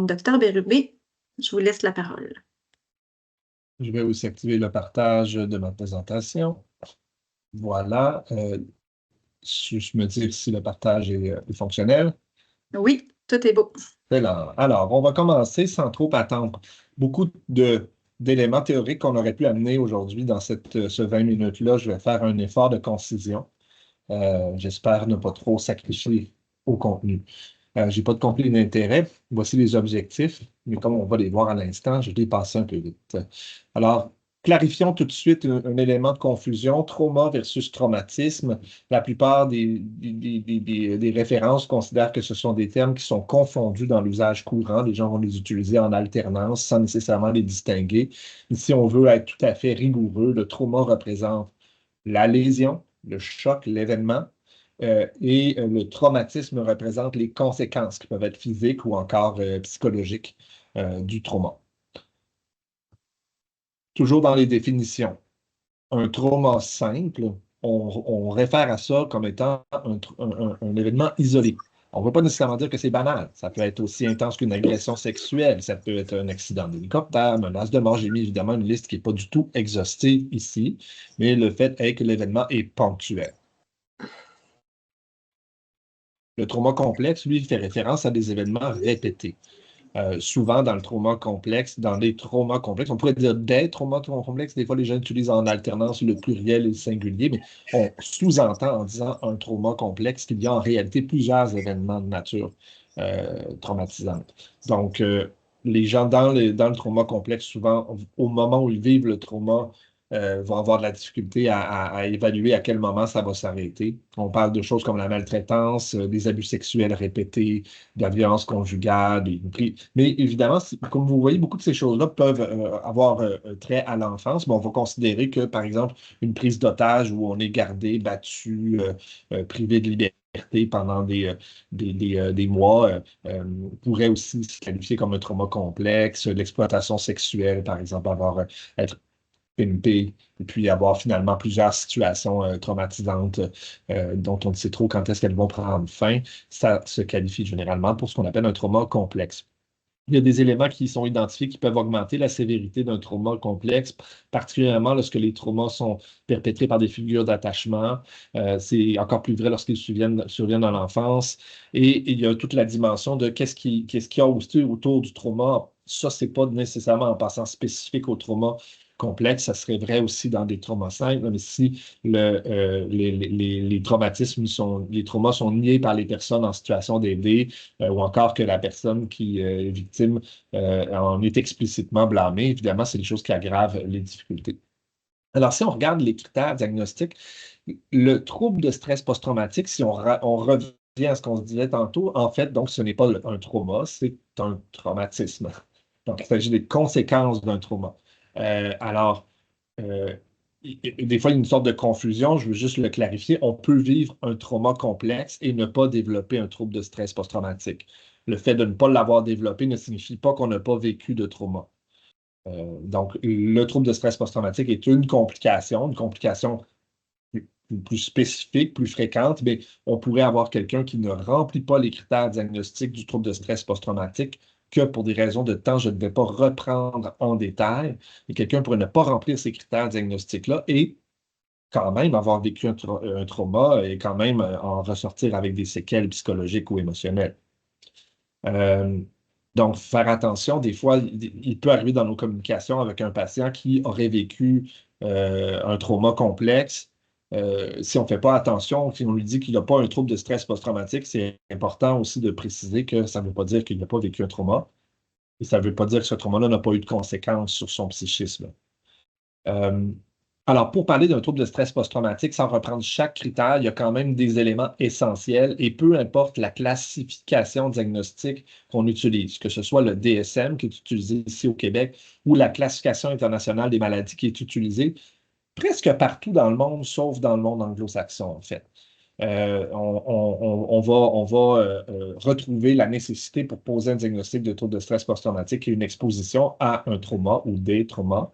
Docteur Bérubé, je vous laisse la parole. Je vais aussi activer le partage de ma présentation. Voilà. Je me dis si le partage est fonctionnel. Oui, tout est beau. Excellent. Alors, on va commencer sans trop attendre. Beaucoup d'éléments théoriques qu'on aurait pu amener aujourd'hui dans ce 20 minutes-là. Je vais faire un effort de concision. J'espère ne pas trop sacrifier au contenu. Je n'ai pas de conflit d'intérêt. Voici les objectifs, mais comme on va les voir à l'instant, je les passe un peu vite. Alors, clarifions tout de suite un élément de confusion, trauma versus traumatisme. La plupart des références considèrent que ce sont des termes qui sont confondus dans l'usage courant. Les gens vont les utiliser en alternance sans nécessairement les distinguer. Mais si on veut être tout à fait rigoureux, le trauma représente la lésion, le choc, l'événement, et le traumatisme représente les conséquences qui peuvent être physiques ou encore psychologiques du trauma. Toujours dans les définitions, un trauma simple, on réfère à ça comme étant un événement isolé. On ne veut pas nécessairement dire que c'est banal. Ça peut être aussi intense qu'une agression sexuelle. Ça peut être un accident d'hélicoptère, menace de mort. J'ai mis évidemment une liste qui n'est pas du tout exhaustive ici, mais le fait est que l'événement est ponctuel. Le trauma complexe, lui, fait référence à des événements répétés. Souvent, dans le trauma complexe, dans les traumas complexes, on pourrait dire des traumas complexes. Des fois, les gens utilisent en alternance le pluriel et le singulier, mais on sous-entend en disant un trauma complexe qu'il y a en réalité plusieurs événements de nature traumatisante. Donc, les gens dans le trauma complexe, souvent, au moment où ils vivent le trauma, vont avoir de la difficulté à évaluer à quel moment ça va s'arrêter. On parle de choses comme la maltraitance, des abus sexuels répétés, de la violence conjugale. Mais évidemment, comme vous voyez, beaucoup de ces choses-là peuvent avoir trait à l'enfance, mais on va considérer que, par exemple, une prise d'otage où on est gardé, battu, privé de liberté pendant des mois pourrait aussi se qualifier comme un trauma complexe. L'exploitation sexuelle, par exemple, être pimpé, et puis avoir finalement plusieurs situations traumatisantes dont on ne sait trop quand est-ce qu'elles vont prendre fin. Ça se qualifie généralement pour ce qu'on appelle un trauma complexe. Il y a des éléments qui sont identifiés qui peuvent augmenter la sévérité d'un trauma complexe, particulièrement lorsque les traumas sont perpétrés par des figures d'attachement. C'est encore plus vrai lorsqu'ils surviennent dans l'enfance. Et il y a toute la dimension de qu'est-ce qu'il y a aussi autour du trauma. Ça, ce n'est pas nécessairement en passant spécifique au trauma complexe, ça serait vrai aussi dans des traumas simples, mais si les traumas sont niés par les personnes en situation d'aider, ou encore que la personne qui est victime en est explicitement blâmée, évidemment, c'est des choses qui aggravent les difficultés. Alors, si on regarde les critères diagnostiques, le trouble de stress post-traumatique, si on revient à ce qu'on se disait tantôt, en fait, donc, ce n'est pas un trauma, c'est un traumatisme. Donc, il s'agit des conséquences d'un trauma. Alors, des fois, il y a une sorte de confusion, je veux juste le clarifier. On peut vivre un trauma complexe et ne pas développer un trouble de stress post-traumatique. Le fait de ne pas l'avoir développé ne signifie pas qu'on n'a pas vécu de trauma. Donc, le trouble de stress post-traumatique est une complication plus spécifique, plus fréquente, mais on pourrait avoir quelqu'un qui ne remplit pas les critères diagnostiques du trouble de stress post-traumatique, que pour des raisons de temps, je ne vais pas reprendre en détail, et quelqu'un pourrait ne pas remplir ces critères diagnostiques-là et quand même avoir vécu un trauma et quand même en ressortir avec des séquelles psychologiques ou émotionnelles. Euh, donc, faire attention, des fois, il peut arriver dans nos communications avec un patient qui aurait vécu un trauma complexe. Si on ne fait pas attention, si on lui dit qu'il n'a pas un trouble de stress post-traumatique, c'est important aussi de préciser que ça ne veut pas dire qu'il n'a pas vécu un trauma et ça ne veut pas dire que ce trauma-là n'a pas eu de conséquences sur son psychisme. Euh, alors, pour parler d'un trouble de stress post-traumatique, sans reprendre chaque critère, il y a quand même des éléments essentiels et peu importe la classification diagnostique qu'on utilise, que ce soit le DSM qui est utilisé ici au Québec ou la classification internationale des maladies qui est utilisée presque partout dans le monde, sauf dans le monde anglo-saxon, en fait. On va retrouver la nécessité pour poser un diagnostic de trouble de stress post-traumatique et une exposition à un trauma ou des traumas,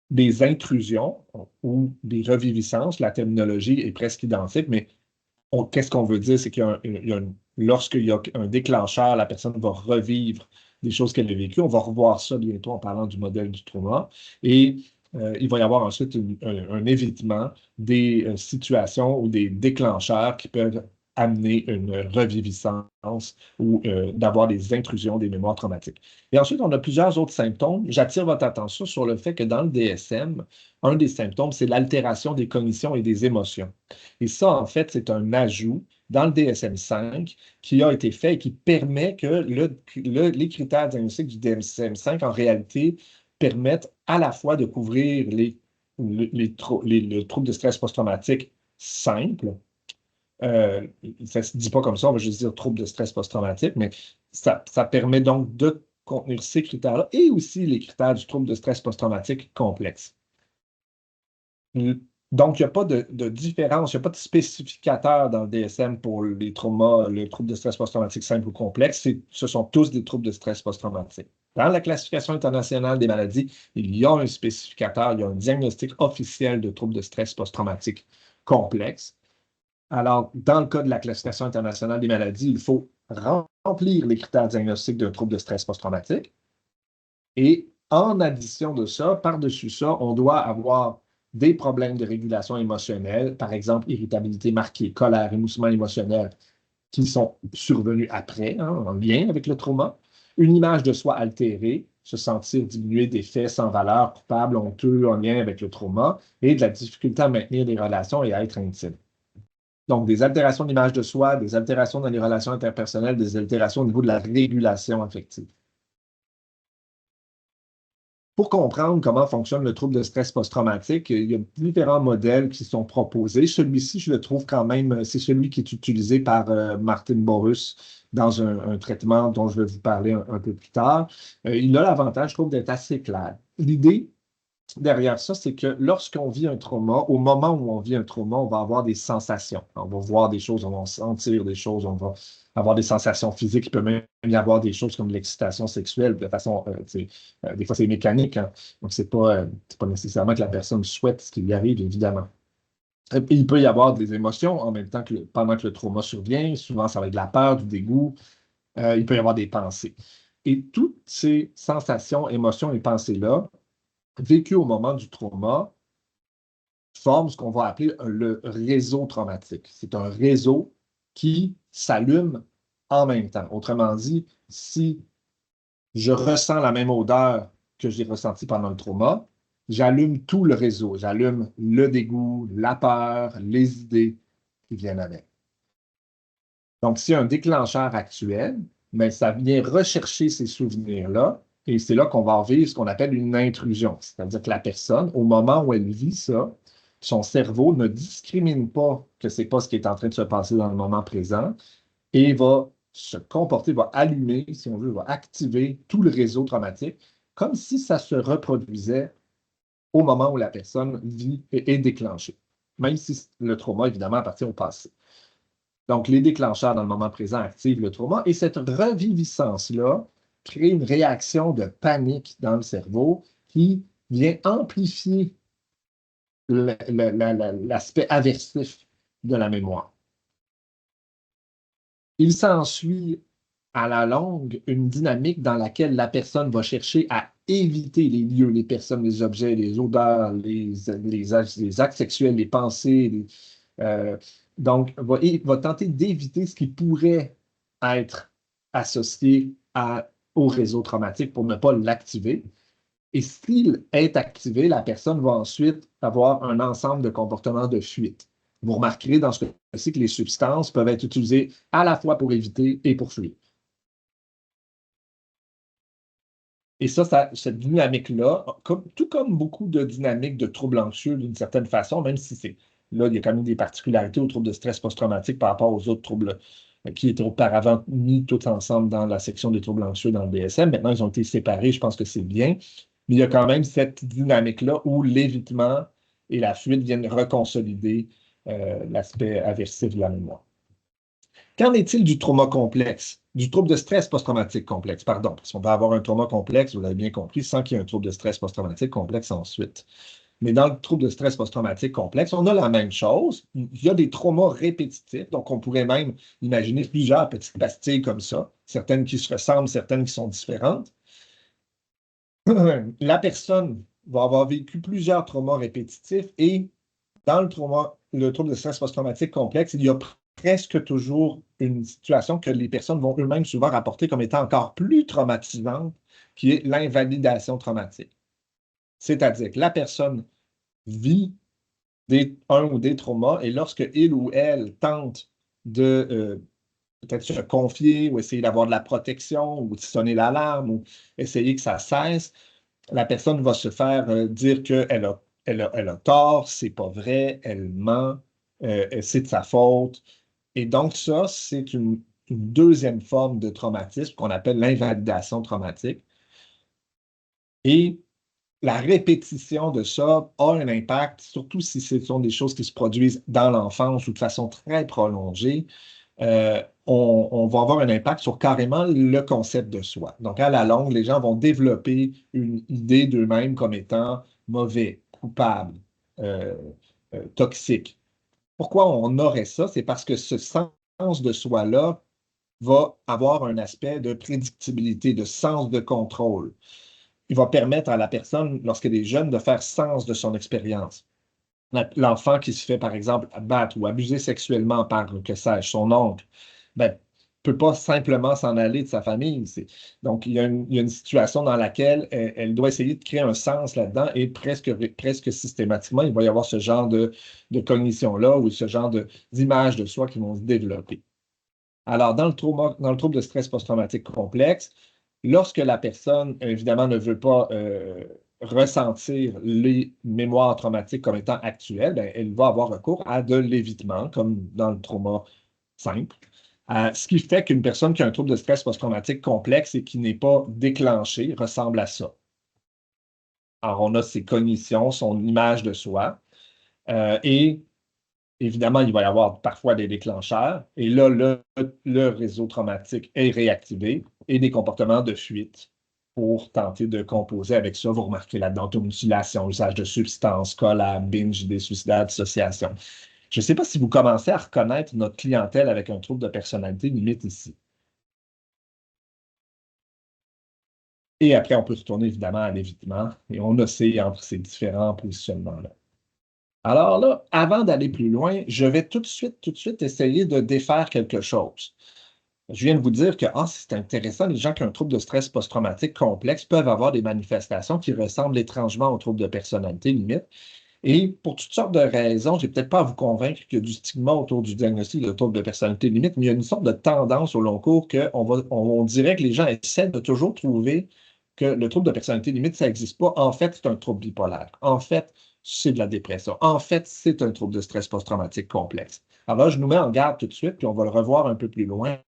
des intrusions ou des reviviscences. La terminologie est presque identique, mais qu'est-ce qu'on veut dire? C'est lorsqu'il y a un déclencheur, la personne va revivre des choses qu'elle a vécues. On va revoir ça bientôt en parlant du modèle du trauma. Et il va y avoir ensuite un évitement des situations ou des déclencheurs qui peuvent amener une reviviscence ou d'avoir des intrusions des mémoires traumatiques. Et ensuite, on a plusieurs autres symptômes. J'attire votre attention sur le fait que dans le DSM, un des symptômes, c'est l'altération des cognitions et des émotions. Et ça, en fait, c'est un ajout dans le DSM-5 qui a été fait et qui permet que les critères diagnostiques du DSM-5, en réalité, permettent à la fois de couvrir le trouble de stress post-traumatique simple. Ça ne se dit pas comme ça, on va juste dire trouble de stress post-traumatique, mais ça permet donc de contenir ces critères-là et aussi les critères du trouble de stress post-traumatique complexe. Donc, il n'y a pas de différence, il n'y a pas de spécificateur dans le DSM pour les traumas, le trouble de stress post-traumatique simple ou complexe. Ce sont tous des troubles de stress post-traumatique. Dans la classification internationale des maladies, il y a un spécificateur, il y a un diagnostic officiel de trouble de stress post-traumatique complexe. Alors, dans le cas de la classification internationale des maladies, il faut remplir les critères diagnostiques d'un trouble de stress post-traumatique. Et en addition de ça, par-dessus ça, on doit avoir des problèmes de régulation émotionnelle, par exemple irritabilité marquée, colère, émoussement émotionnel, qui sont survenus après, en lien avec le trauma, une image de soi altérée, se sentir diminué des faits sans valeur, coupable, honteux, en lien avec le trauma, et de la difficulté à maintenir des relations et à être intime. Donc, des altérations d'image de soi, des altérations dans les relations interpersonnelles, des altérations au niveau de la régulation affective. Pour comprendre comment fonctionne le trouble de stress post-traumatique, il y a différents modèles qui sont proposés. Celui-ci, je le trouve quand même, c'est celui qui est utilisé par Martin Borus dans un traitement dont je vais vous parler un peu plus tard. Il a l'avantage, je trouve, d'être assez clair. L'idée derrière ça, c'est que lorsqu'on vit un trauma, au moment où on vit un trauma, on va avoir des sensations. On va voir des choses, on va sentir des choses, on va avoir des sensations physiques. Il peut même y avoir des choses comme l'excitation sexuelle de façon, des fois c'est mécanique, hein. Donc c'est pas nécessairement que la personne souhaite ce qui lui arrive, évidemment. Il peut y avoir des émotions en même temps pendant que le trauma survient. Souvent, ça va être de la peur, du dégoût. Il peut y avoir des pensées. Et toutes ces sensations, émotions et pensées-là, vécues au moment du trauma, forment ce qu'on va appeler le réseau traumatique. C'est un réseau qui s'allume en même temps. Autrement dit, si je ressens la même odeur que j'ai ressentie pendant le trauma, j'allume tout le réseau. J'allume le dégoût, la peur, les idées qui viennent avec. Donc, s'il y a un déclencheur actuel, mais ça vient rechercher ces souvenirs-là, et c'est là qu'on va vivre ce qu'on appelle une intrusion. C'est-à-dire que la personne, au moment où elle vit ça, son cerveau ne discrimine pas que ce n'est pas ce qui est en train de se passer dans le moment présent et va se comporter, va allumer, si on veut, va activer tout le réseau traumatique comme si ça se reproduisait au moment où la personne vit et est déclenchée, même si le trauma, évidemment, appartient au passé. Donc, les déclencheurs dans le moment présent activent le trauma et cette reviviscence-là crée une réaction de panique dans le cerveau qui vient amplifier l'aspect aversif de la mémoire. Il s'ensuit à la longue une dynamique dans laquelle la personne va chercher à éviter les lieux, les personnes, les objets, les odeurs, les actes sexuels, les pensées. Donc, va tenter d'éviter ce qui pourrait être associé au réseau traumatique pour ne pas l'activer. Et s'il est activé, la personne va ensuite avoir un ensemble de comportements de fuite. Vous remarquerez dans ce cas-ci que les substances peuvent être utilisées à la fois pour éviter et pour fuir. Et cette dynamique-là, tout comme beaucoup de dynamiques de troubles anxieux d'une certaine façon, même si là, il y a quand même des particularités aux troubles de stress post-traumatique par rapport aux autres troubles qui étaient auparavant mis tous ensemble dans la section des troubles anxieux dans le DSM. Maintenant, ils ont été séparés, je pense que c'est bien. Mais il y a quand même cette dynamique-là où l'évitement et la fuite viennent reconsolider l'aspect aversif de la mémoire. Qu'en est-il du trauma complexe, du trouble de stress post-traumatique complexe, pardon, parce qu'on va avoir un trauma complexe, vous l'avez bien compris, sans qu'il y ait un trouble de stress post-traumatique complexe ensuite. Mais dans le trouble de stress post-traumatique complexe, on a la même chose. Il y a des traumas répétitifs, donc on pourrait même imaginer plusieurs petites pastilles comme ça, certaines qui se ressemblent, certaines qui sont différentes. La personne va avoir vécu plusieurs traumas répétitifs et dans le trouble de stress post-traumatique complexe, il y a presque toujours une situation que les personnes vont eux-mêmes souvent rapporter comme étant encore plus traumatisante, qui est l'invalidation traumatique. C'est-à-dire que la personne vit un ou des traumas et lorsque il ou elle tente de peut-être se confier ou essayer d'avoir de la protection ou de sonner l'alarme ou essayer que ça cesse, la personne va se faire dire qu'elle a tort, c'est pas vrai, elle ment, c'est de sa faute. Et donc, ça, c'est une deuxième forme de traumatisme qu'on appelle l'invalidation traumatique. Et la répétition de ça a un impact, surtout si ce sont des choses qui se produisent dans l'enfance ou de façon très prolongée. On va avoir un impact sur carrément le concept de soi. Donc, à la longue, les gens vont développer une idée d'eux-mêmes comme étant mauvais, coupables, euh, toxiques. Pourquoi on aurait ça? C'est parce que ce sens de soi-là va avoir un aspect de prédictibilité, de sens de contrôle. Il va permettre à la personne, lorsqu'elle est jeune, de faire sens de son expérience. L'enfant qui se fait, par exemple, battre ou abuser sexuellement par, que sais-je, son oncle, ben, peut pas simplement s'en aller de sa famille. Donc, il y a une situation dans laquelle elle doit essayer de créer un sens là-dedans et presque systématiquement, il va y avoir ce genre de cognition-là ou ce genre d'image de soi qui vont se développer. Alors, dans le trouble de stress post-traumatique complexe, lorsque la personne, évidemment, ne veut pas ressentir les mémoires traumatiques comme étant actuelles, ben, elle va avoir recours à de l'évitement, comme dans le trauma simple. Ce qui fait qu'une personne qui a un trouble de stress post-traumatique complexe et qui n'est pas déclenché ressemble à ça. Alors, on a ses cognitions, son image de soi, et évidemment, il va y avoir parfois des déclencheurs. Et là, le réseau traumatique est réactivé et des comportements de fuite pour tenter de composer avec ça. Vous remarquez là-dedans automutilation, usage de substances, collab, binge, idées suicidaires, dissociation. Je ne sais pas si vous commencez à reconnaître notre clientèle avec un trouble de personnalité limite ici. Et après, on peut se tourner évidemment à l'évitement et on oscille entre ces différents positionnements-là. Alors là, avant d'aller plus loin, je vais tout de suite essayer de défaire quelque chose. Je viens de vous dire que c'est intéressant, les gens qui ont un trouble de stress post-traumatique complexe peuvent avoir des manifestations qui ressemblent étrangement au trouble de personnalité limite. Et pour toutes sortes de raisons, je n'ai peut-être pas à vous convaincre qu'il y a du stigma autour du diagnostic de trouble de personnalité limite, mais il y a une sorte de tendance au long cours on dirait que les gens essaient de toujours trouver que le trouble de personnalité limite, ça n'existe pas. En fait, c'est un trouble bipolaire. En fait, c'est de la dépression. En fait, c'est un trouble de stress post-traumatique complexe. Alors là, je nous mets en garde tout de suite, puis on va le revoir un peu plus loin.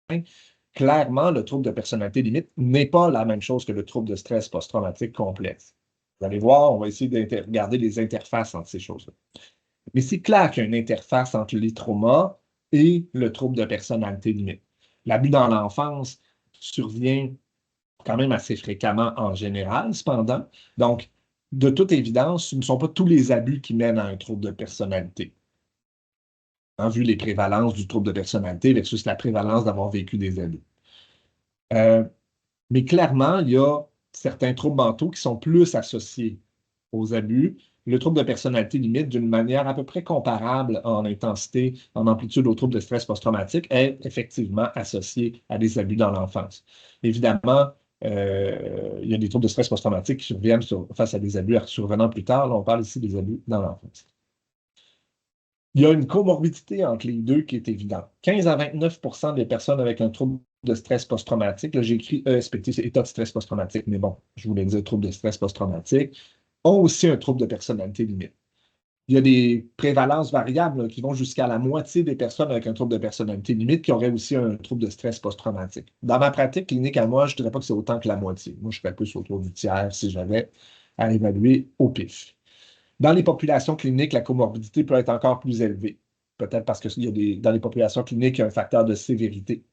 Clairement, le trouble de personnalité limite n'est pas la même chose que le trouble de stress post-traumatique complexe. Vous allez voir, on va essayer de regarder les interfaces entre ces choses-là. Mais c'est clair qu'il y a une interface entre les traumas et le trouble de personnalité limite. L'abus dans l'enfance survient quand même assez fréquemment en général, cependant. Donc, de toute évidence, ce ne sont pas tous les abus qui mènent à un trouble de personnalité. Vu les prévalences du trouble de personnalité versus la prévalence d'avoir vécu des abus. Mais clairement, il y a certains troubles mentaux qui sont plus associés aux abus. Le trouble de personnalité limite, d'une manière à peu près comparable en intensité, en amplitude au trouble de stress post-traumatique, est effectivement associé à des abus dans l'enfance. Évidemment, il y a des troubles de stress post-traumatique qui surviennent face à des abus survenant plus tard. Là, on parle ici des abus dans l'enfance. Il y a une comorbidité entre les deux qui est évidente. 15 à 29 des personnes avec un trouble de stress post-traumatique, là j'ai écrit ESPT, c'est état de stress post-traumatique, mais bon, je voulais dire trouble de stress post-traumatique, ont aussi un trouble de personnalité limite. Il y a des prévalences variables là, qui vont jusqu'à la moitié des personnes avec un trouble de personnalité limite qui auraient aussi un trouble de stress post-traumatique. Dans ma pratique clinique à moi, je ne dirais pas que c'est autant que la moitié. Moi, je serais plus autour du tiers si j'avais à évaluer au pif. Dans les populations cliniques, la comorbidité peut être encore plus élevée. Peut-être parce que dans les populations cliniques, il y a un facteur de sévérité.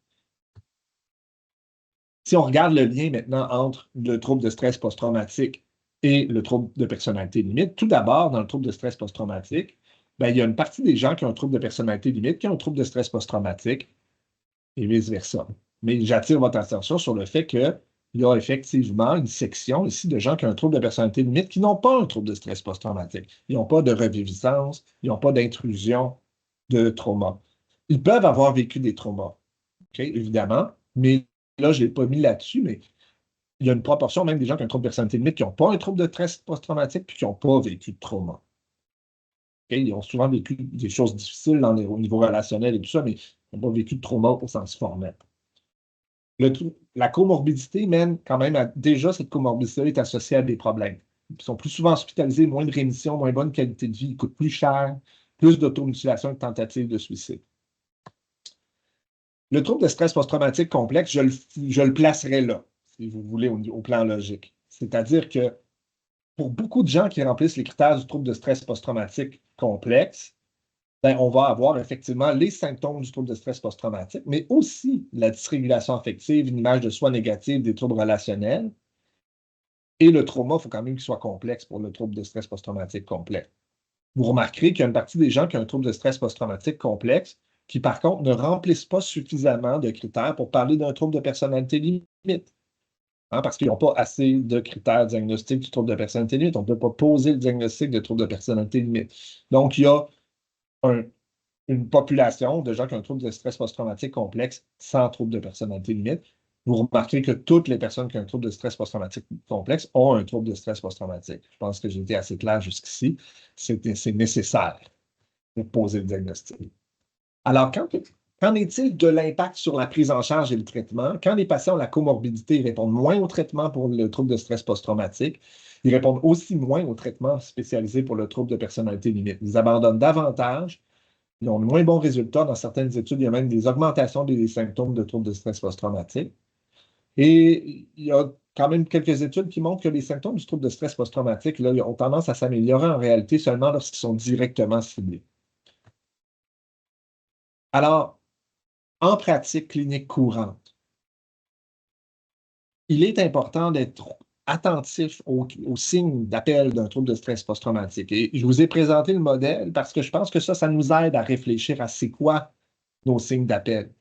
Si on regarde le lien maintenant entre le trouble de stress post-traumatique et le trouble de personnalité limite. Tout d'abord, dans le trouble de stress post-traumatique, ben, il y a une partie des gens qui ont un trouble de personnalité limite qui ont un trouble de stress post-traumatique et vice-versa. Mais j'attire votre attention sur le fait qu'il y a effectivement une section ici de gens qui ont un trouble de personnalité limite qui n'ont pas un trouble de stress post-traumatique. Ils n'ont pas de reviviscence, ils n'ont pas d'intrusion de trauma. Ils peuvent avoir vécu des traumas, okay, évidemment, mais là, je ne l'ai pas mis là-dessus, mais il y a une proportion même des gens qui ont un trouble de personnalité limite qui n'ont pas un trouble de stress post-traumatique puis qui n'ont pas vécu de trauma. Okay? Ils ont souvent vécu des choses difficiles au niveau relationnel et tout ça, mais ils n'ont pas vécu de trauma au sens formel. La comorbidité mène quand même à... Déjà, cette comorbidité est associée à des problèmes. Ils sont plus souvent hospitalisés, moins de rémission, moins bonne qualité de vie, ils coûtent plus cher, plus d'automutilation et de tentatives de suicide. Le trouble de stress post-traumatique complexe, je le placerai là, si vous voulez, au plan logique. C'est-à-dire que pour beaucoup de gens qui remplissent les critères du trouble de stress post-traumatique complexe, ben, on va avoir effectivement les symptômes du trouble de stress post-traumatique, mais aussi la dysrégulation affective, une image de soi négative, des troubles relationnels. Et le trauma, il faut quand même qu'il soit complexe pour le trouble de stress post-traumatique complexe. Vous remarquerez qu'il y a une partie des gens qui ont un trouble de stress post-traumatique complexe qui, par contre, ne remplissent pas suffisamment de critères pour parler d'un trouble de personnalité limite. Hein, parce qu'ils n'ont pas assez de critères diagnostiques du trouble de personnalité limite. On ne peut pas poser le diagnostic de trouble de personnalité limite. Donc, il y a une population de gens qui ont un trouble de stress post-traumatique complexe sans trouble de personnalité limite. Vous remarquerez que toutes les personnes qui ont un trouble de stress post-traumatique complexe ont un trouble de stress post-traumatique. Je pense que j'ai été assez clair jusqu'ici. C'est nécessaire pour poser le diagnostic. Alors, qu'en est-il de l'impact sur la prise en charge et le traitement? Quand les patients ont la comorbidité, ils répondent moins au traitement pour le trouble de stress post-traumatique. Ils répondent aussi moins au traitement spécialisé pour le trouble de personnalité limite. Ils abandonnent davantage. Ils ont de moins bons résultats. Dans certaines études, il y a même des augmentations des symptômes de trouble de stress post-traumatique. Et il y a quand même quelques études qui montrent que les symptômes du trouble de stress post-traumatique là, ont tendance à s'améliorer en réalité seulement lorsqu'ils sont directement ciblés. Alors, en pratique clinique courante, il est important d'être attentif aux signes d'appel d'un trouble de stress post-traumatique. Et je vous ai présenté le modèle parce que je pense que ça nous aide à réfléchir à c'est quoi nos signes d'appel.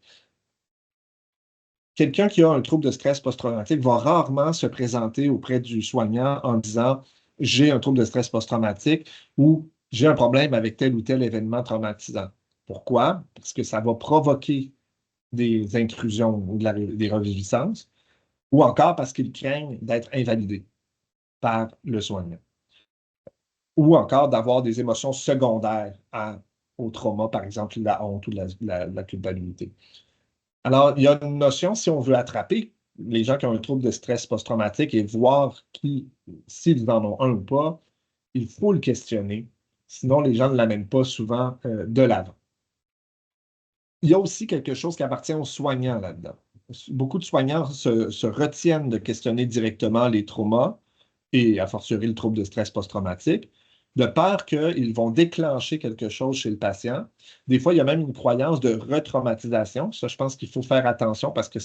Quelqu'un qui a un trouble de stress post-traumatique va rarement se présenter auprès du soignant en disant « j'ai un trouble de stress post-traumatique » ou « j'ai un problème avec tel ou tel événement traumatisant ». Pourquoi? Parce que ça va provoquer des intrusions ou des reviviscences, ou encore parce qu'ils craignent d'être invalidés par le soignant, ou encore d'avoir des émotions secondaires au trauma, par exemple la honte ou la culpabilité. Alors, il y a une notion, si on veut attraper les gens qui ont un trouble de stress post-traumatique et voir s'ils en ont un ou pas, il faut le questionner. Sinon, les gens ne l'amènent pas souvent de l'avant. Il y a aussi quelque chose qui appartient aux soignants là-dedans. Beaucoup de soignants se retiennent de questionner directement les traumas et, a fortiori, le trouble de stress post-traumatique, de peur qu'ils vont déclencher quelque chose chez le patient. Des fois, il y a même une croyance de retraumatisation. Ça, je pense qu'il faut faire attention parce que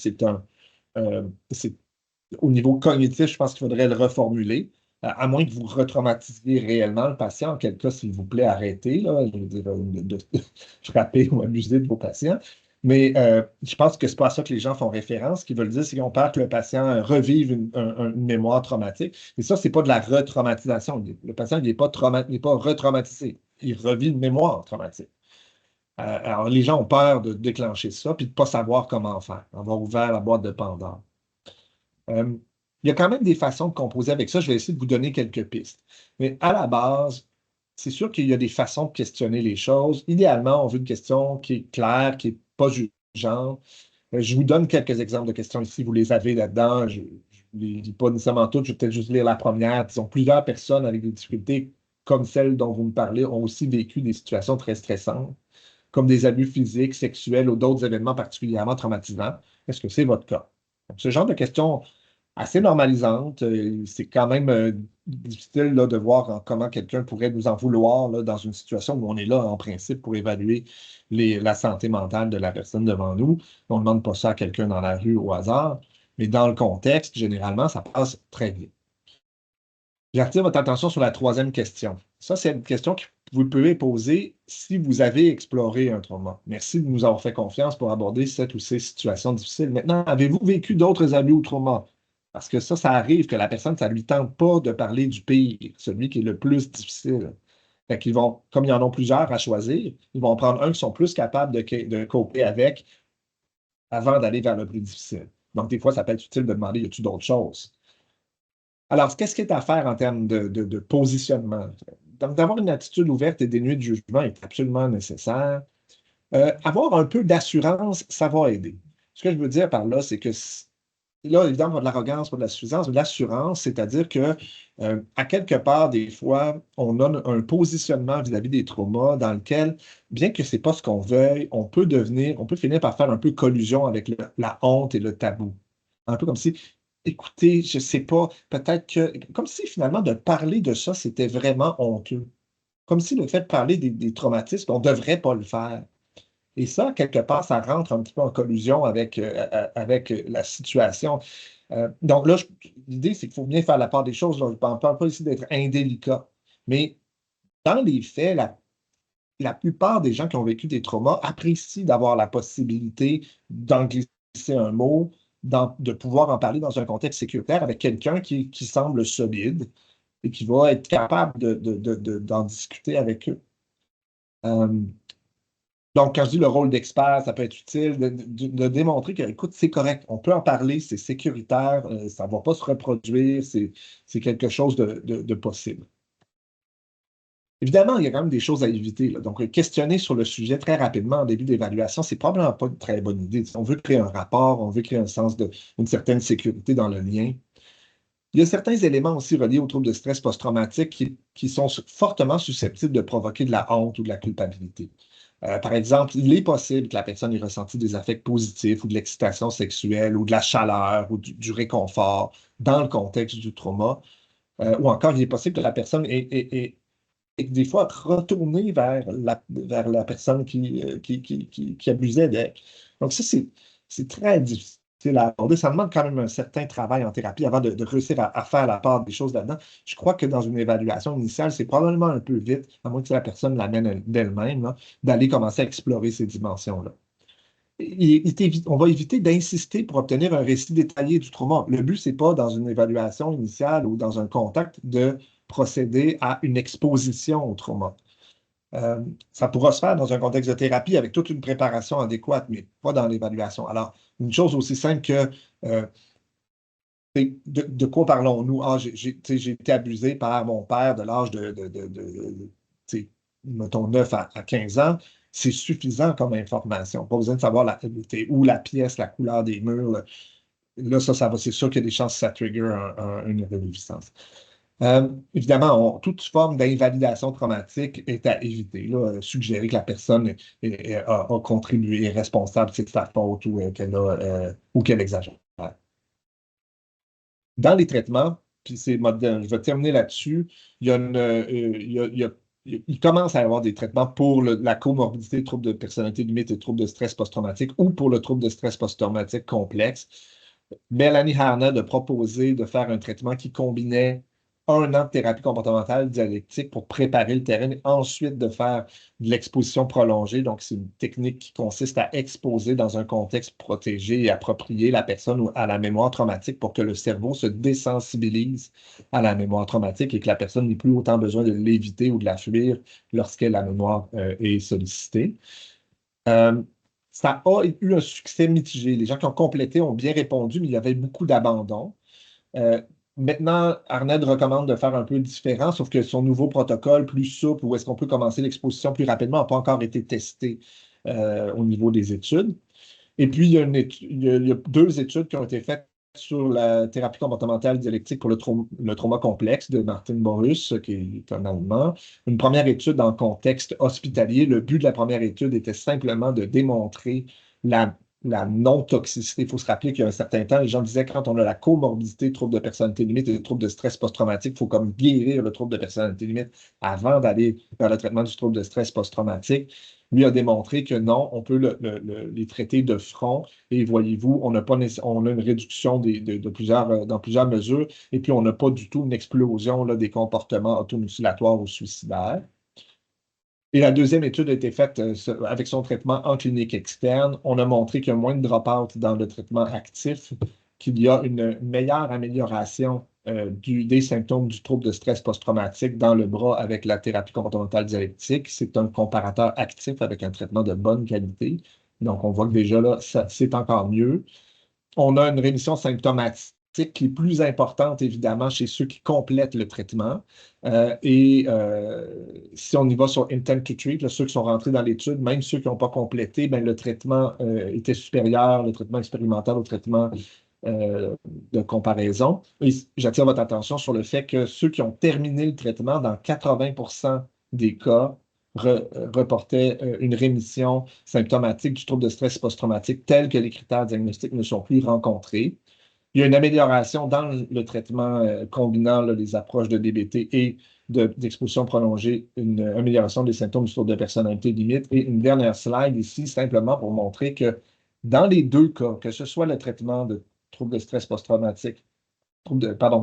au niveau cognitif, je pense qu'il faudrait le reformuler, à moins que vous retraumatisiez réellement le patient. En quel cas, s'il vous plaît, arrêtez là, je veux dire, de frapper ou abuser de vos patients. Mais je pense que ce n'est pas à ça que les gens font référence. Ce qu'ils veulent dire, c'est qu'on peur que le patient revive une mémoire traumatique. Et ça, ce n'est pas de la retraumatisation. Le patient n'est pas retraumatisé. Il revit une mémoire traumatique. Alors, les gens ont peur de déclencher ça puis de ne pas savoir comment faire, avoir ouvert la boîte de Pandore. Il y a quand même des façons de composer avec ça. Je vais essayer de vous donner quelques pistes. Mais à la base, c'est sûr qu'il y a des façons de questionner les choses. Idéalement, on veut une question qui est claire, qui n'est pas jugeante. Je vous donne quelques exemples de questions ici. Vous les avez là-dedans. Je ne les lis pas nécessairement toutes. Je vais peut-être juste lire la première. Disons, plusieurs personnes avec des difficultés comme celles dont vous me parlez ont aussi vécu des situations très stressantes, comme des abus physiques, sexuels ou d'autres événements particulièrement traumatisants. Est-ce que c'est votre cas? Donc, ce genre de questions assez normalisantes, c'est quand même difficile là, de voir comment quelqu'un pourrait nous en vouloir là, dans une situation où on est là en principe pour évaluer la santé mentale de la personne devant nous. On ne demande pas ça à quelqu'un dans la rue au hasard, mais dans le contexte, généralement, ça passe très bien. J'attire votre attention sur la troisième question. Ça, c'est une question que vous pouvez poser si vous avez exploré un trauma. Merci de nous avoir fait confiance pour aborder cette ou ces situations difficiles. Maintenant, avez-vous vécu d'autres abus ou traumas? Parce que ça arrive que la personne, ça ne lui tente pas de parler du pire, celui qui est le plus difficile. Fait qu'ils vont, comme ils en ont plusieurs à choisir, ils vont prendre un qui sont plus capables de coper avec avant d'aller vers le plus difficile. Donc, des fois, ça peut être utile de demander, y a-t-il d'autres choses? Alors, qu'est-ce qui est à faire en termes de positionnement? Donc, d'avoir une attitude ouverte et dénuée de jugement est absolument nécessaire. Avoir un peu d'assurance, ça va aider. Ce que je veux dire par là, c'est que là, évidemment, pas de l'arrogance, pas de la suffisance, mais de l'assurance, c'est-à-dire que, à quelque part, des fois, on a un positionnement vis-à-vis des traumas dans lequel, bien que ce n'est pas ce qu'on veuille, on peut finir par faire un peu collusion avec la honte et le tabou. Un peu comme si, écoutez, je ne sais pas, peut-être que, comme si finalement de parler de ça, c'était vraiment honteux. Comme si le fait de parler des traumatismes, on ne devrait pas le faire. Et ça, quelque part, ça rentre un petit peu en collusion avec la situation. Donc là, l'idée, c'est qu'il faut bien faire la part des choses. Là. Je ne parle pas ici d'être indélicat. Mais dans les faits, la plupart des gens qui ont vécu des traumas apprécient d'avoir la possibilité d'en glisser un mot, de pouvoir en parler dans un contexte sécuritaire avec quelqu'un qui semble solide et qui va être capable d'en discuter avec eux. Euh, Donc, quand je dis le rôle d'expert, ça peut être utile de démontrer que, écoute, c'est correct, on peut en parler, c'est sécuritaire, ça ne va pas se reproduire, c'est quelque chose de possible. Évidemment, il y a quand même des choses à éviter, là. Donc, questionner sur le sujet très rapidement en début d'évaluation, c'est probablement pas une très bonne idée. On veut créer un rapport, on veut créer un sens d'une certaine sécurité dans le lien. Il y a certains éléments aussi reliés aux troubles de stress post-traumatique qui sont fortement susceptibles de provoquer de la honte ou de la culpabilité. Par exemple, il est possible que la personne ait ressenti des affects positifs ou de l'excitation sexuelle ou de la chaleur ou du réconfort dans le contexte du trauma. Ou encore, il est possible que la personne ait des fois retourné vers la personne qui abusait d'elle. Donc ça, c'est très difficile à aborder. Ça demande quand même un certain travail en thérapie avant de réussir à faire la part des choses là-dedans. Je crois que dans une évaluation initiale, c'est probablement un peu vite, à moins que la personne l'amène d'elle-même, là, d'aller commencer à explorer ces dimensions-là. On va éviter d'insister pour obtenir un récit détaillé du trauma. Le but, ce n'est pas dans une évaluation initiale ou dans un contact de procéder à une exposition au trauma. Ça pourra se faire dans un contexte de thérapie avec toute une préparation adéquate, mais pas dans l'évaluation. Alors, une chose aussi simple que de quoi parlons-nous? Ah, j'ai été abusé par mon père de l'âge tu sais, mettons, 9 à 15 ans. C'est suffisant comme information. Pas besoin de savoir où la pièce, la couleur des murs. Là, ça va, c'est sûr qu'il y a des chances que ça trigger une réminiscence. Évidemment, toute forme d'invalidation traumatique est à éviter. Là, suggérer que la personne a contribué, est responsable, c'est de sa faute ou qu'elle exagère. Dans les traitements, puis je vais terminer là-dessus, il y a il commence à y avoir des traitements pour la comorbidité, trouble de personnalité limite et trouble de stress post-traumatique ou pour le trouble de stress post-traumatique complexe. Mélanie Harned a proposé de faire un traitement qui combinait 1 an de thérapie comportementale dialectique pour préparer le terrain, et ensuite de faire de l'exposition prolongée. Donc, c'est une technique qui consiste à exposer dans un contexte protégé et approprié la personne à la mémoire traumatique pour que le cerveau se désensibilise à la mémoire traumatique et que la personne n'ait plus autant besoin de l'éviter ou de la fuir lorsque la mémoire est sollicitée. Ça a eu un succès mitigé. Les gens qui ont complété ont bien répondu, mais il y avait beaucoup d'abandon. Maintenant, Arned recommande de faire un peu différent, sauf que son nouveau protocole plus souple, où est-ce qu'on peut commencer l'exposition plus rapidement, n'a pas encore été testé au niveau des études. Et puis, il y a 2 études qui ont été faites sur la thérapie comportementale dialectique pour le trauma complexe de Martin Borus, qui est un Allemand. Une première étude en contexte hospitalier. Le but de la première étude était simplement de démontrer la non-toxicité. Il faut se rappeler qu'il y a un certain temps, les gens disaient que quand on a la comorbidité, trouble de personnalité limite et trouble de stress post-traumatique, il faut comme guérir le trouble de personnalité limite avant d'aller vers le traitement du trouble de stress post-traumatique. lui a démontré que non, on peut les traiter de front. Et voyez-vous, on a une réduction dans plusieurs mesures, et puis on n'a pas du tout une explosion là, des comportements automutilatoires ou suicidaires. Et la deuxième étude a été faite avec son traitement en clinique externe. On a montré qu'il y a moins de drop-out dans le traitement actif, qu'il y a une meilleure amélioration des symptômes du trouble de stress post-traumatique dans le bras avec la thérapie comportementale dialectique. C'est un comparateur actif avec un traitement de bonne qualité. Donc, on voit que déjà là, c'est encore mieux. On a une rémission symptomatique qui est plus importante, évidemment, chez ceux qui complètent le traitement. Si on y va sur Intent to Treat, là, ceux qui sont rentrés dans l'étude, même ceux qui n'ont pas complété, ben, le traitement était supérieur, le traitement expérimental au traitement de comparaison. Et j'attire votre attention sur le fait que ceux qui ont terminé le traitement, dans 80% des cas, reportaient une rémission symptomatique du trouble de stress post-traumatique tel que les critères diagnostiques ne sont plus rencontrés. Il y a une amélioration dans le traitement combinant là, les approches de DBT et d'exposition prolongée, une amélioration des symptômes du trouble de personnalité limite. Et une dernière slide ici, simplement pour montrer que dans les deux cas, que ce soit le traitement de trouble de stress post-traumatique,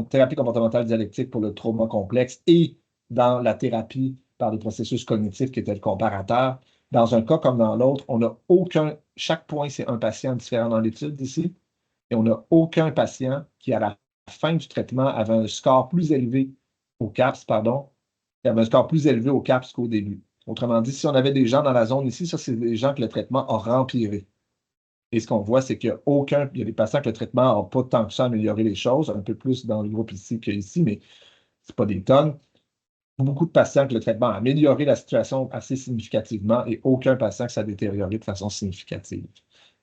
thérapie comportementale dialectique pour le trauma complexe et dans la thérapie par des processus cognitifs qui était le comparateur, dans un cas comme dans l'autre, on n'a aucun, chaque point, c'est un patient différent dans l'étude ici, et on n'a aucun patient qui, à la fin du traitement, avait un score plus élevé au CAPS, qui avait un score plus élevé au CAPS qu'au début. Autrement dit, si on avait des gens dans la zone ici, ça, c'est des gens que le traitement a empiré. Et ce qu'on voit, c'est qu'il y a des patients que le traitement n'a pas tant que ça amélioré les choses, un peu plus dans le groupe ici qu'ici, mais ce n'est pas des tonnes. Beaucoup de patients que le traitement a amélioré la situation assez significativement et aucun patient que ça a détérioré de façon significative.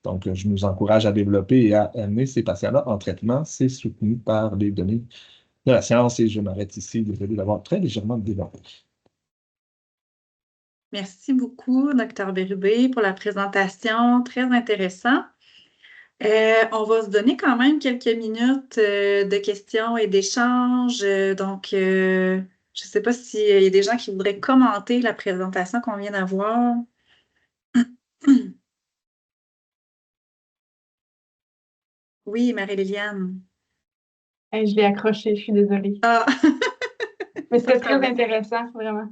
Donc, je nous encourage à développer et à amener ces patients-là en traitement. C'est soutenu par les données de la science et je m'arrête ici, désolé d'avoir très légèrement développé. Merci beaucoup, Dr. Bérubé, pour la présentation. Très intéressant. On va se donner quand même quelques minutes de questions et d'échanges. Je ne sais pas s'il y a des gens qui voudraient commenter la présentation qu'on vient d'avoir. Oui, Marie-Liliane. Je l'ai accroché, je suis désolée. Ah, Mais c'était très intéressant, vraiment.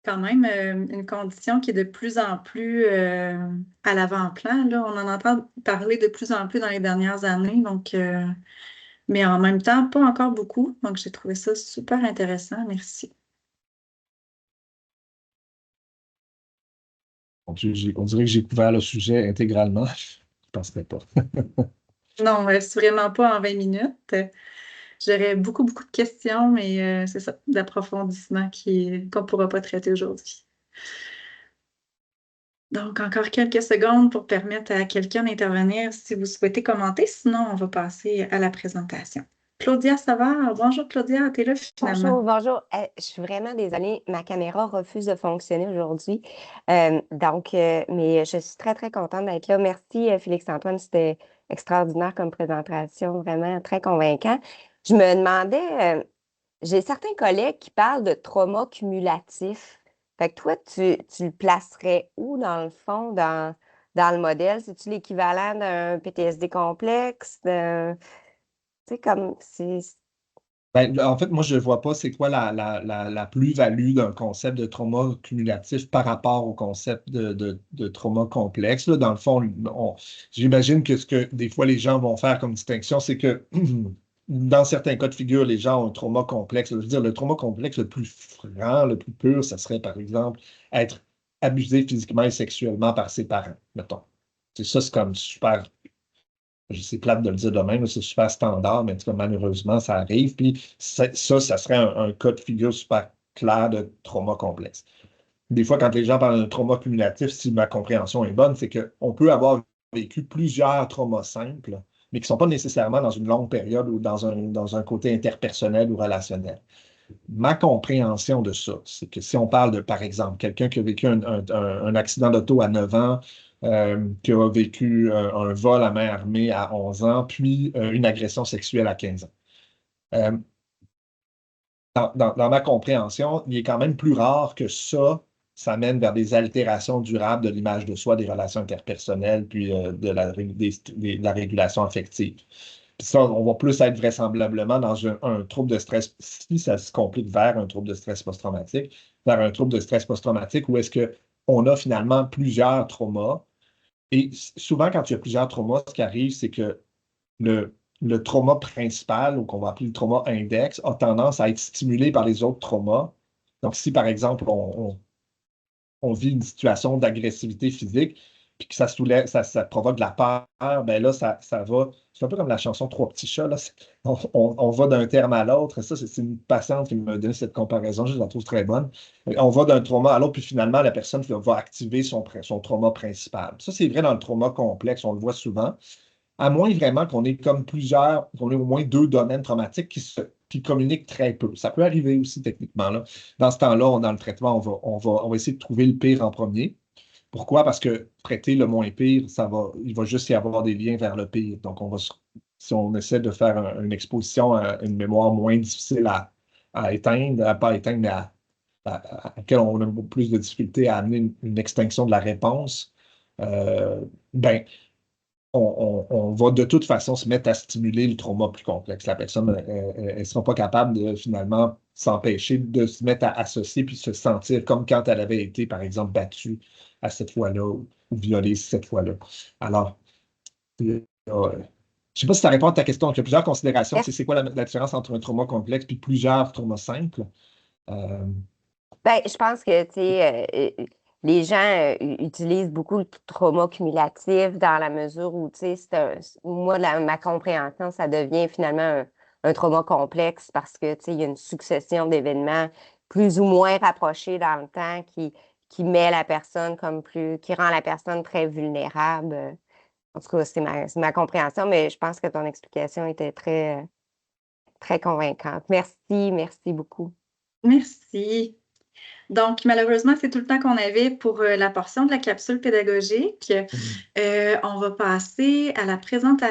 quand même une condition qui est de plus en plus à l'avant-plan. Là. On en entend parler de plus en plus dans les dernières années, mais en même temps, pas encore beaucoup. Donc, j'ai trouvé ça super intéressant. Merci. On dirait que j'ai couvert le sujet intégralement. Je ne penserais pas. Non, c'est vraiment pas en 20 minutes. J'aurais beaucoup, beaucoup de questions, mais c'est ça, d'approfondissement qu'on ne pourra pas traiter aujourd'hui. Donc, encore quelques secondes pour permettre à quelqu'un d'intervenir si vous souhaitez commenter. Sinon, on va passer à la présentation. Claudia Savard. Bonjour Claudia, tu es là finalement. Bonjour. Je suis vraiment désolée. Ma caméra refuse de fonctionner aujourd'hui. Mais je suis très, très contente d'être là. Merci, Félix-Antoine. C'était extraordinaire comme présentation, vraiment très convaincant. Je me demandais, j'ai certains collègues qui parlent de trauma cumulatif. Fait que toi, tu le placerais où dans le fond, dans le modèle? C'est-tu l'équivalent d'un PTSD complexe? Tu sais, comme c'est. Ben, en fait, moi, je ne vois pas c'est quoi la plus-value d'un concept de trauma cumulatif par rapport au concept de trauma complexe. Là, dans le fond, j'imagine que ce que des fois les gens vont faire comme distinction, c'est que dans certains cas de figure, les gens ont un trauma complexe. Je veux dire, le trauma complexe le plus franc, le plus pur, ça serait par exemple être abusé physiquement et sexuellement par ses parents, mettons. C'est comme super. C'est plate de le dire de même, c'est super standard, mais en tout cas, malheureusement, ça arrive. Puis ça serait un cas de figure super clair de trauma complexe. Des fois, quand les gens parlent de trauma cumulatif, si ma compréhension est bonne, c'est qu'on peut avoir vécu plusieurs traumas simples, mais qui ne sont pas nécessairement dans une longue période ou dans un côté interpersonnel ou relationnel. Ma compréhension de ça, c'est que si on parle de, par exemple, quelqu'un qui a vécu un accident d'auto à 9 ans, qui a vécu un vol à main armée à 11 ans, puis une agression sexuelle à 15 ans. Dans ma compréhension, il est quand même plus rare que ça ça mène vers des altérations durables de l'image de soi, des relations interpersonnelles, puis de la régulation affective. Puis ça, on va plus être vraisemblablement dans un trouble de stress, si ça se complique vers un trouble de stress post-traumatique, vers un trouble de stress post-traumatique où est-ce qu'on a finalement plusieurs traumas. Et souvent, quand il y a plusieurs traumas, ce qui arrive, c'est que le trauma principal, ou qu'on va appeler le trauma index, a tendance à être stimulé par les autres traumas. Donc, si par exemple, on vit une situation d'agressivité physique, puis que ça soulève, ça provoque de la peur, ben là, ça va. C'est un peu comme la chanson Trois petits chats, là. On va d'un terme à l'autre. Ça, c'est une patiente qui me donné cette comparaison, je la trouve très bonne. On va d'un trauma à l'autre, puis finalement, la personne va activer son trauma principal. Ça, c'est vrai dans le trauma complexe, on le voit souvent. À moins vraiment qu'on ait comme qu'on ait au moins 2 domaines traumatiques qui communiquent très peu. Ça peut arriver aussi techniquement, là. Dans ce temps-là, dans le traitement, on va essayer de trouver le pire en premier. Pourquoi? Parce que traiter le moins pire, il va juste y avoir des liens vers le pire. Donc, si on essaie de faire une exposition à une mémoire moins difficile à éteindre, pas à éteindre, mais à laquelle on a plus de difficulté à amener une extinction de la réponse, ben, on va de toute façon se mettre à stimuler le trauma plus complexe. La personne, elle ne sera pas capable de finalement s'empêcher de se mettre à associer puis se sentir comme quand elle avait été, par exemple, battue à cette fois-là ou violée cette fois-là. Alors, je ne sais pas si ça répond à ta question. Il y a plusieurs considérations. C'est quoi la différence entre un trauma complexe puis plusieurs traumas simples? Ben, je pense que, tu sais, les gens utilisent beaucoup le trauma cumulatif dans la mesure où, tu sais, moi, ma compréhension, ça devient finalement un trauma complexe parce que, tu sais, il y a une succession d'événements plus ou moins rapprochés dans le temps qui met la personne qui rend la personne très vulnérable. En tout cas, c'est ma compréhension, mais je pense que ton explication était très, très convaincante. Merci beaucoup. Merci. Donc, malheureusement, c'est tout le temps qu'on avait pour la portion de la capsule pédagogique. On va passer à la présentation